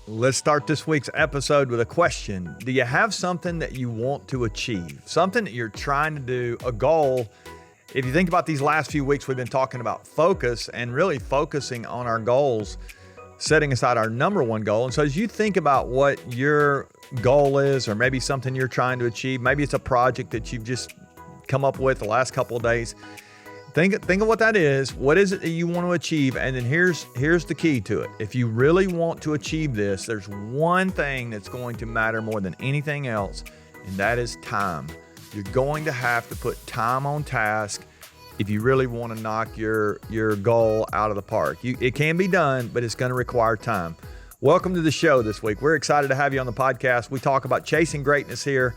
Let's start this week's episode with a question. Do you have something that you want to achieve? Something that you're trying to do, a goal? If you think about these last few weeks, we've been talking about focus and really focusing on our goals, setting aside our number one goal. And so as you think about what your goal is, or maybe something you're trying to achieve, maybe it's a project that you've just come up with the last couple of days, think of what that is. What is it that you want to achieve? And then here's the key to it. If you really want to achieve this, there's one thing that's going to matter more than anything else, and that is time. You're going to have to put time on task if you really want to knock your goal out of the park. It can be done, but it's going to require time. Welcome to the show this week. We're excited to have you on the podcast. We talk about chasing greatness here.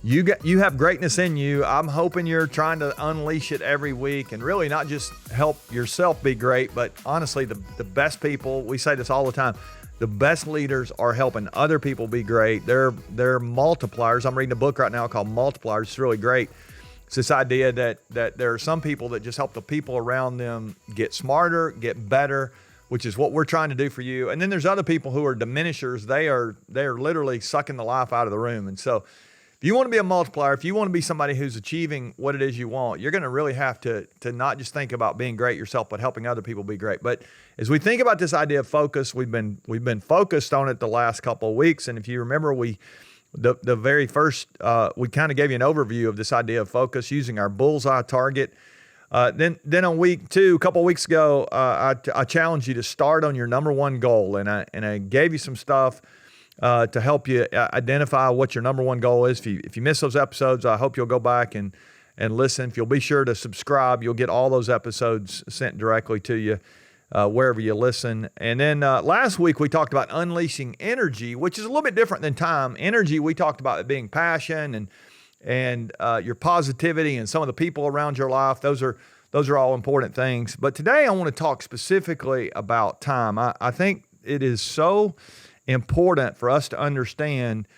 You have greatness in you. I'm hoping you're trying to unleash it every week and really not just help yourself be great, but honestly, the best people, we say this all the time, the best leaders are helping other people be great. They're multipliers. I'm reading a book right now called Multipliers. It's really great. It's this idea that there are some people that just help the people around them get smarter, get better, which is what we're trying to do for you. And then there's other people who are diminishers. They are literally sucking the life out of the room. And so if you want to be a multiplier, if you want to be somebody who's achieving what it is you want, you're going to really have to not just think about being great yourself, but helping other people be great. But as we think about this idea of focus, we've been focused on it the last couple of weeks. And if you remember, the very first, we kind of gave you an overview of this idea of focus using our bullseye target. Then on week 2, a couple of weeks ago, I challenged you to start on your number one goal, and I gave you some stuff to help you identify what your number one goal is. If you miss those episodes, I hope you'll go back and listen. If you'll be sure to subscribe, you'll get all those episodes sent directly to you wherever you listen. And then last week we talked about unleashing energy, which is a little bit different than time. Energy, we talked about it being passion and your positivity and some of the people around your life. Those are all important things. But today I want to talk specifically about time. I think it is so important for us to understand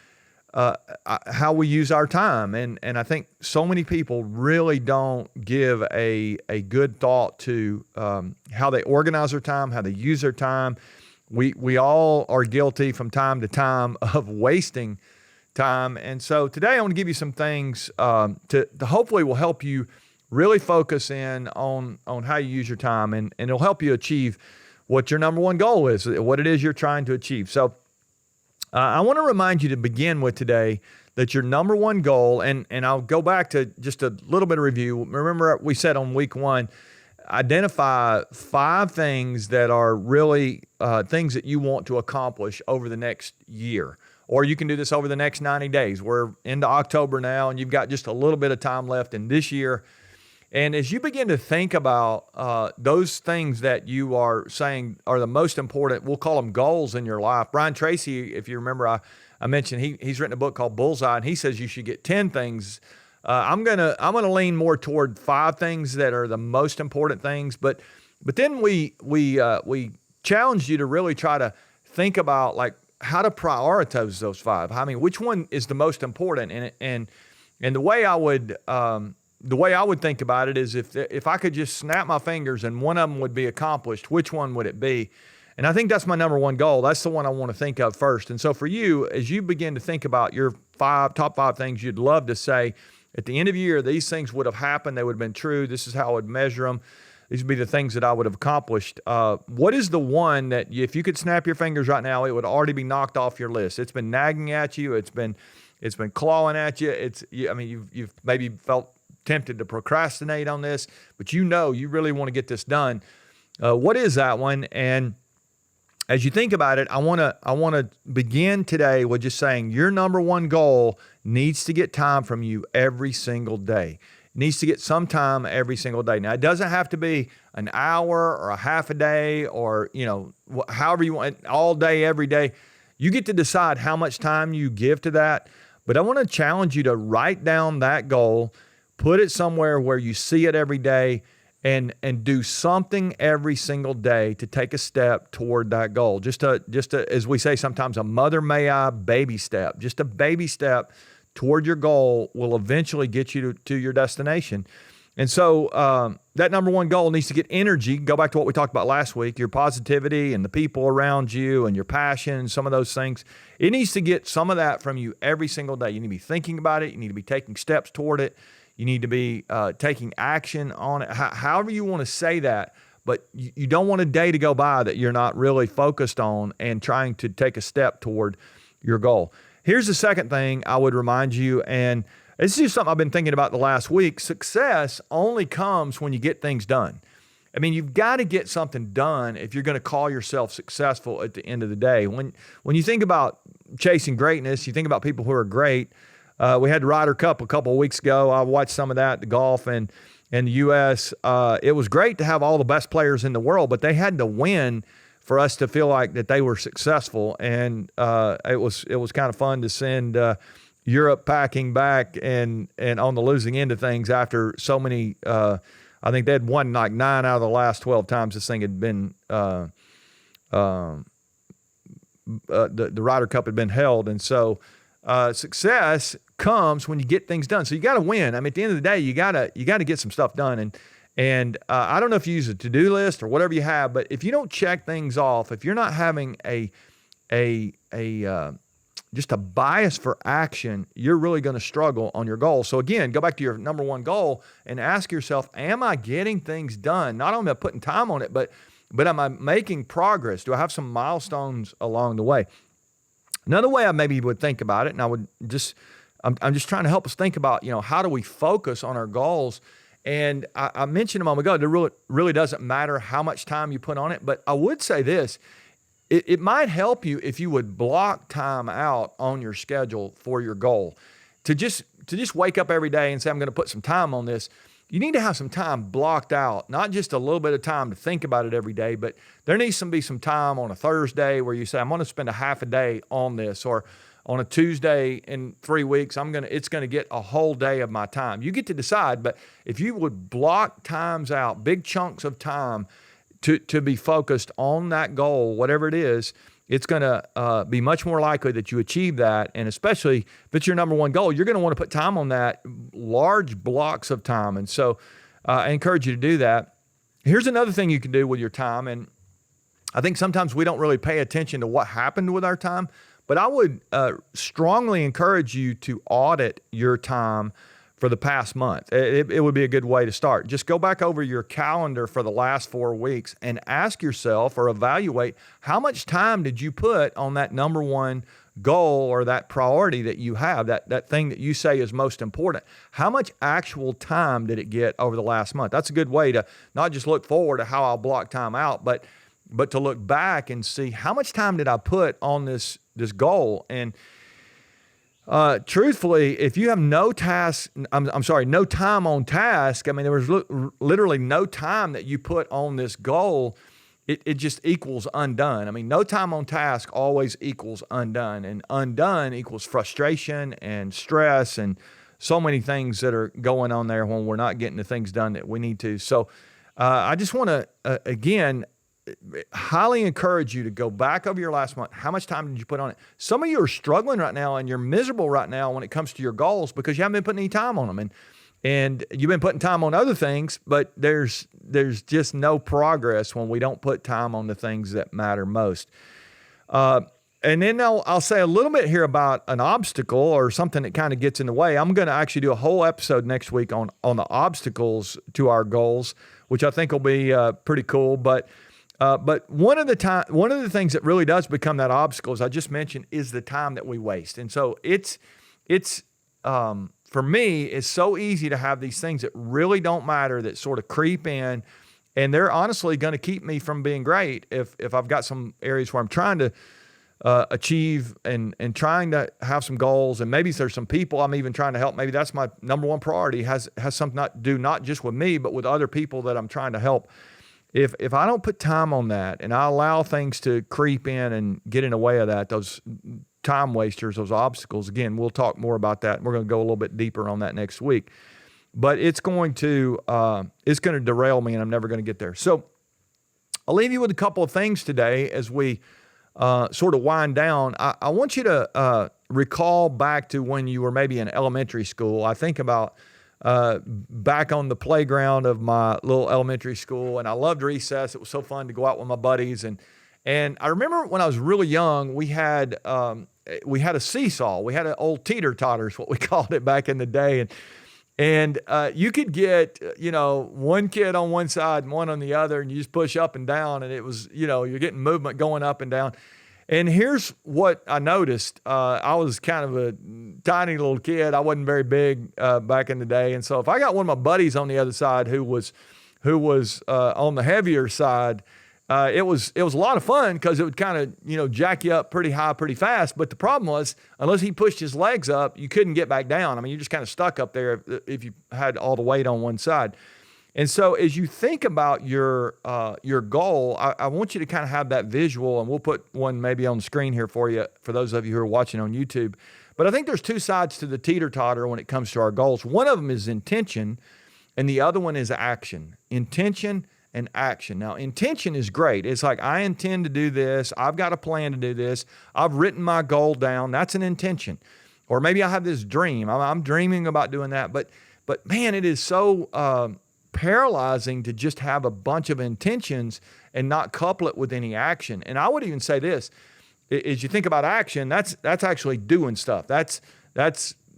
how we use our time. And I think so many people really don't give a good thought to how they organize their time, how they use their time. We all are guilty from time to time of wasting time. And so today I want to give you some things to hopefully will help you really focus in on how you use your time, and it'll help you achieve what your number one goal is, what it is you're trying to achieve. So I want to remind you to begin with today that your number one goal, and I'll go back to just a little bit of review. Remember we said on week 1, identify 5 things that are really things that you want to accomplish over the next year. Or you can do this over the next 90 days. We're into October now, and you've got just a little bit of time left in this year. And as you begin to think about those things that you are saying are the most important, we'll call them goals in your life. Brian Tracy, if you remember, I mentioned he's written a book called Bullseye, and he says you should get 10 things. I'm gonna lean more toward 5 things that are the most important things. But then we challenge you to really try to think about like how to prioritize those 5. I mean, which one is the most important? And the way I would think about it is if I could just snap my fingers and one of them would be accomplished, which one would it be? And I think that's my number one goal. That's the one I want to think of first. And so for you, as you begin to think about your top 5 things you'd love to say, at the end of the year, these things would have happened. They would have been true. This is how I would measure them. These would be the things that I would have accomplished. What is the one that if you could snap your fingers right now, it would already be knocked off your list? It's been nagging at you. It's been clawing at you. You've maybe felt tempted to procrastinate on this, but you really want to get this done. What is that one? And as you think about it, I want to begin today with just saying your number one goal needs to get time from you every single day. It needs to get some time every single day. Now, it doesn't have to be an hour or a half a day or, however you want, all day, every day. You get to decide how much time you give to that. But I want to challenge you to write down that goal, put it somewhere where you see it every day, and do something every single day to take a step toward that goal. Just a, as we say sometimes, a mother may I baby step. Just a baby step toward your goal will eventually get you to your destination. And so that number one goal needs to get energy. Go back to what we talked about last week, your positivity and the people around you and your passion, some of those things. It needs to get some of that from you every single day. You need to be thinking about it. You need to be taking steps toward it. You need to be taking action on it, however you want to say that. But you don't want a day to go by that you're not really focused on and trying to take a step toward your goal. Here's the second thing I would remind you, and this is just something I've been thinking about the last week. Success only comes when you get things done. I mean, you've got to get something done if you're going to call yourself successful at the end of the day. When you think about chasing greatness, you think about people who are great. We had the Ryder Cup a couple of weeks ago. I watched some of that, the golf and the U.S. It was great to have all the best players in the world, but they had to win for us to feel like that they were successful. And it was kind of fun to send Europe packing back and on the losing end of things after so many. I think they had won like 9 out of the last 12 times this thing had been the Ryder Cup had been held, and so success comes when you get things done. So you got to win. I mean, at the end of the day, you gotta get some stuff done. And I don't know if you use a to-do list or whatever you have, but if you don't check things off, if you're not having just a bias for action, you're really going to struggle on your goal. So again, go back to your number one goal and ask yourself, am I getting things done? Not only am I putting time on it, but am I making progress? Do I have some milestones along the way? Another way I maybe would think about it, and I'm just trying to help us think about, how do we focus on our goals? And I mentioned a moment ago, it really doesn't matter how much time you put on it, but I would say this. It might help you if you would block time out on your schedule for your goal. To just wake up every day and say, I'm going to put some time on this. You need to have some time blocked out, not just a little bit of time to think about it every day, but there needs to be some time on a Thursday where you say, I'm going to spend a half a day on this, or on a Tuesday in 3 weeks, it's going to get a whole day of my time. You get to decide, but if you would block times out, big chunks of time to be focused on that goal, whatever it is, it's going to be much more likely that you achieve that. And especially if it's your number one goal, you're going to want to put time on that, large blocks of time. And so I encourage you to do that. Here's another thing you can do with your time. And I think sometimes we don't really pay attention to what happened with our time, but I would strongly encourage you to audit your time for the past month. It would be a good way to start. Just go back over your calendar for the last 4 weeks and ask yourself or evaluate how much time did you put on that number one goal or that priority that you have, that thing that you say is most important. How much actual time did it get over the last month? That's a good way to not just look forward to how I'll block time out, but to look back and see how much time did I put on this goal. And truthfully, if you have no time on task, I mean, there was literally no time that you put on this goal, it just equals undone. I mean, no time on task always equals undone, and undone equals frustration and stress and so many things that are going on there when we're not getting the things done that we need to. So I just want to, again, highly encourage you to go back over your last month. How much time did you put on it? Some of you are struggling right now and you're miserable right now when it comes to your goals because you haven't been putting any time on them. And you've been putting time on other things, but there's just no progress when we don't put time on the things that matter most. And then I'll say a little bit here about an obstacle or something that kind of gets in the way. I'm going to actually do a whole episode next week on the obstacles to our goals, which I think will be pretty cool. But one of the things that really does become that obstacle, as I just mentioned, is the time that we waste. And so it's for me, it's so easy to have these things that really don't matter that sort of creep in, and they're honestly going to keep me from being great if I've got some areas where I'm trying to achieve and trying to have some goals, and maybe there's some people I'm even trying to help. Maybe that's my number one priority, has something to do not just with me, but with other people that I'm trying to help. If I don't put time on that and I allow things to creep in and get in the way of that, those time wasters, those obstacles, again, we'll talk more about that. We're going to go a little bit deeper on that next week. But it's going to derail me and I'm never going to get there. So I'll leave you with a couple of things today as we sort of wind down. I want you to recall back to when you were maybe in elementary school. I think about back on the playground of my little elementary school, and I loved recess. It was so fun to go out with my buddies, and I remember when I was really young, we had a seesaw. We had an old teeter-totter is what we called it back in the day, and you could get, one kid on one side and one on the other, and you just push up and down, and it was, you're getting movement going up and down. And here's what I noticed. I was kind of a tiny little kid. I wasn't very big back in the day. And so if I got one of my buddies on the other side who was on the heavier side, it was a lot of fun because it would kind of, jack you up pretty high, pretty fast. But the problem was, unless he pushed his legs up, you couldn't get back down. I mean, you're just kind of stuck up there if you had all the weight on one side. And so as you think about your goal, I want you to kind of have that visual, and we'll put one maybe on the screen here for you, for those of you who are watching on YouTube. But I think there's two sides to the teeter-totter when it comes to our goals. One of them is intention, and the other one is action. Intention and action. Now, intention is great. It's like, I intend to do this. I've got a plan to do this. I've written my goal down. That's an intention. Or maybe I have this dream. I'm dreaming about doing that. But man, it is so paralyzing to just have a bunch of intentions and not couple it with any action. And I would even say this, as you think about action, that's actually doing stuff. That's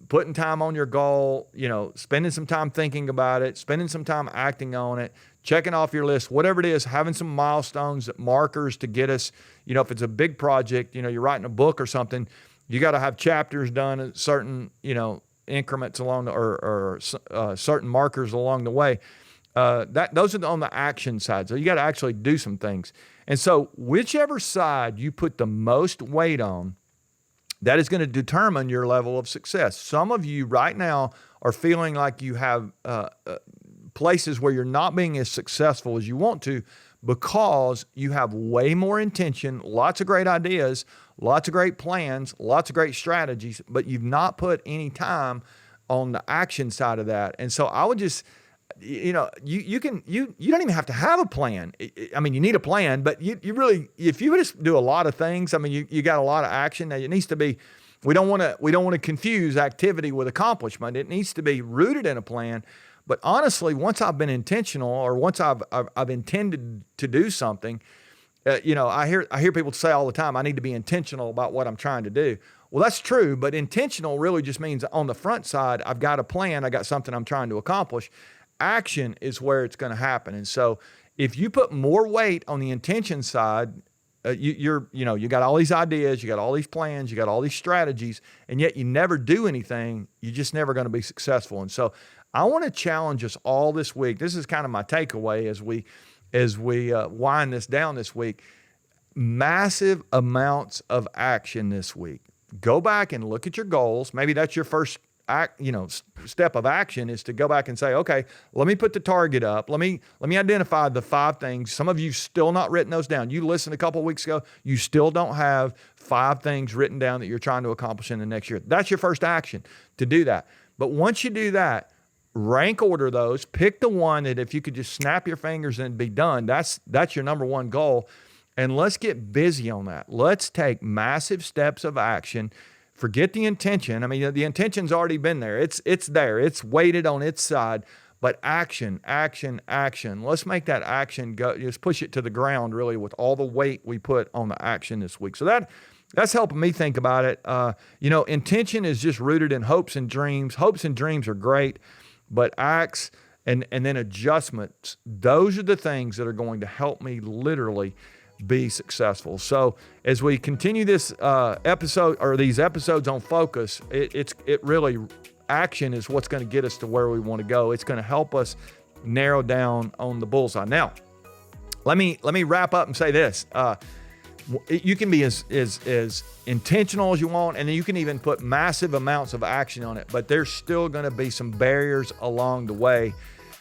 putting time on your goal, spending some time thinking about it, spending some time acting on it, checking off your list, whatever it is, having some milestones, markers to get us, if it's a big project, you're writing a book or something, you got to have chapters done at certain, increments along or certain markers along the way. Those are on the action side. So you got to actually do some things. And so whichever side you put the most weight on, that is going to determine your level of success. Some of you right now are feeling like you have places where you're not being as successful as you want to because you have way more intention, lots of great ideas, lots of great plans, lots of great strategies, but you've not put any time on the action side of that. And so I would just, you don't even have to have a plan. I mean, you need a plan, but you really, if you just do a lot of things, I mean, you got a lot of action. Now, it needs to be, we don't want to confuse activity with accomplishment. It needs to be rooted in a plan. But honestly, once I've been intentional, or once I've intended to do something, I hear people say all the time, I need to be intentional about what I'm trying to do. Well, that's true, but intentional really just means on the front side, I've got a plan, I got something I'm trying to accomplish. Action is where it's going to happen. And so if you put more weight on the intention side, you got all these ideas, you got all these plans, you got all these strategies, and yet you never do anything, you're just never going to be successful. And so I want to challenge us all this week. This is kind of my takeaway as we wind this down this week. Massive amounts of action this week. Go back and look at your goals. Maybe that's your first step of action, is to go back and say, okay, let me put the target up. Let me identify the 5 things. Some of you still not written those down. You listened a couple of weeks ago, you still don't have 5 things written down that you're trying to accomplish in the next year. That's your first action, to do that. But once you do that, rank order those, pick the one that if you could just snap your fingers and be done, that's your number one goal. And let's get busy on that. Let's take massive steps of action. Forget the intention. I mean, the intention's already been there. It's there. It's weighted on its side. But action, action, action. Let's make that action go. Just push it to the ground, really, with all the weight we put on the action this week. So that's helping me think about it. Intention is just rooted in hopes and dreams. Hopes and dreams are great, but acts and then adjustments, those are the things that are going to help me literally be successful. So as we continue this episode, or these episodes on focus, it really, action is what's going to get us to where we want to go. It's going to help us narrow down on the bullseye. Now, let me wrap up and say this. You can be as intentional as you want, and you can even put massive amounts of action on it, but there's still going to be some barriers along the way.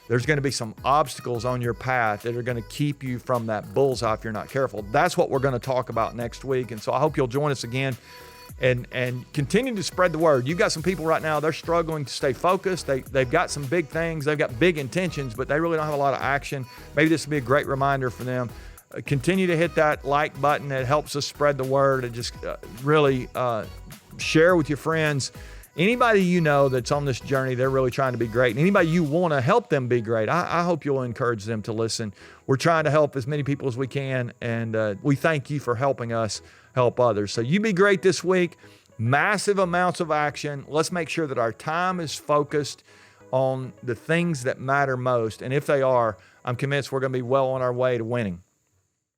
There's going to be some obstacles on your path that are going to keep you from that bullseye if you're not careful. That's what we're going to talk about next week. And so I hope you'll join us again and continue to spread the word. You've got some people right now, they're struggling to stay focused. They've got some big things. They've got big intentions, but they really don't have a lot of action. Maybe this will be a great reminder for them. Continue to hit that like button. It helps us spread the word, and just really share with your friends. Anybody you know that's on this journey, they're really trying to be great. And anybody you want to help them be great, I hope you'll encourage them to listen. We're trying to help as many people as we can, and we thank you for helping us help others. So you be great this week. Massive amounts of action. Let's make sure that our time is focused on the things that matter most. And if they are, I'm convinced we're going to be well on our way to winning.